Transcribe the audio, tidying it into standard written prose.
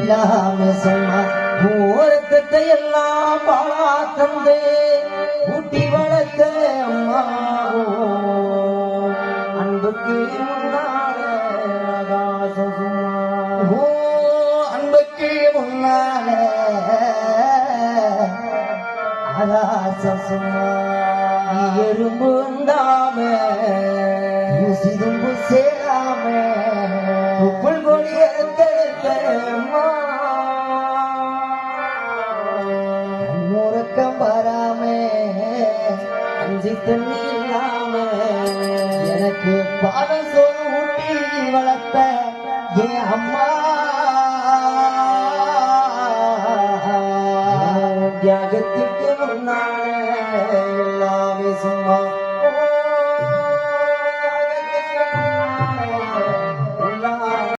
எல்லாமே சொன்னா ஊரக்கத்தை எல்லாம் பாழா தந்தே ஊட்டி வளர்த்த அம்மாவோ அன்புக்கு முன்னால ஆகாசம் சும்மா ஓ அன்புக்கு முன்னால ஆகாசம் சும்மா எறும்பு உண்டாம சிதும்பு சேராம உப்புள் கொடிய மூரக்கம் வராம அஞ்சி தண்ணி இல்லாம எனக்கு பாடம் சோறு ஊட்டி வளர்த்த என் அம்மா